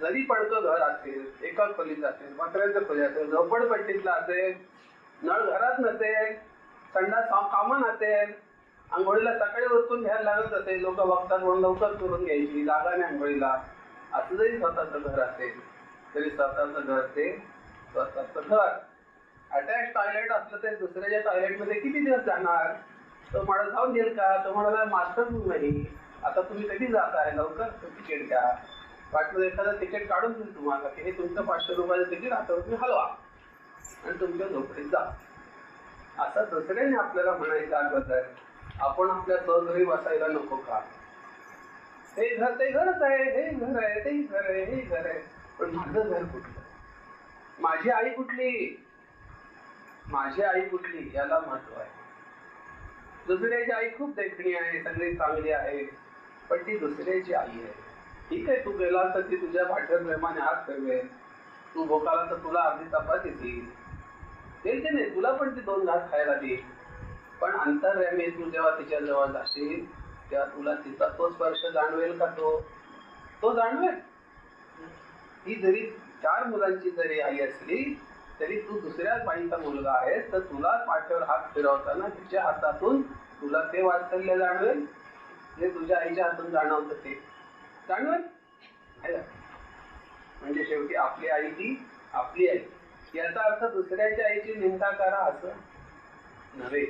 जरी पडकं घर असेल, एका खोलीत असेल, पत्र्याचं खोली असेल, झोपडपट्टीतलं असेल, नळ घरात नसेल, संडास कामं नसेल, आंघोळीला सकाळी उठून घ्यायला लागत असेल, लोक बघतात म्हणून लवकर करून घ्यायची जागा नाही आंघोळीला, असं जरी स्वतःचं घर असेल तरी स्वतःचं घर ते स्वतःचं घर. अटॅच टॉयलेट असलं तर दुसऱ्याच्या टॉयलेटमध्ये किती दिवस जाणार? तो मला जाऊन येईल का? तो म्हणाला मास्टर नाही, आता तुम्ही कधी जाताय, लवकर तिकीट घ्या, वाटलं एखादं तिकीट काढून देईल तुम्हाला की हे तुमचं 500 रुपयाचं तिकीट, आता तुम्ही हलवा आणि तुमच्या झोपडीत जा. असं दुसऱ्याने आपल्याला म्हणायचं अगोदर आपण आपल्या स्वघरी बसायला नको का? हे घर ते घरच आहे, हे घर आहे, ते घर आहे, हे घर आहे, पण माझं घर कुठलं? माझी आई कुठली? माझी आई कुठली याला महत्व आहे. दुसऱ्याची आई खूप देखणी आहे, सगळी चांगली आहे, पण ती दुसऱ्याची आई आहे. ठीक आहे, तू गेला तर ती तुझ्या पाठीवर प्रेमाने हात फिरवेल, तू भोकाला तर तुला अर्धी चपाती देईल, ते नाही, तुला पण ती 2 घास खायला देईल, पण अंतर्यामी तू जेव्हा तिच्या जवळ जाशील तेव्हा तुला तिचा तो स्पर्श जाणवेल का? तो जाणवेल. ती जरी 4 मुलांची जरी आई असली तरी तू दुसऱ्या बाईचा मुलगा आहे, तर तुला पाठीवर हात फिरवताना तिच्या हातातून तुला ते वात्सल्य जाणवेल जे तुझ्या आईच्या हातून जाणवतं, ते जाणवेल. म्हणजे शेवटी आपली आई ती आपली आई. याचा अर्थ दुसऱ्याच्या आईची निंदा करा असं नव्हे.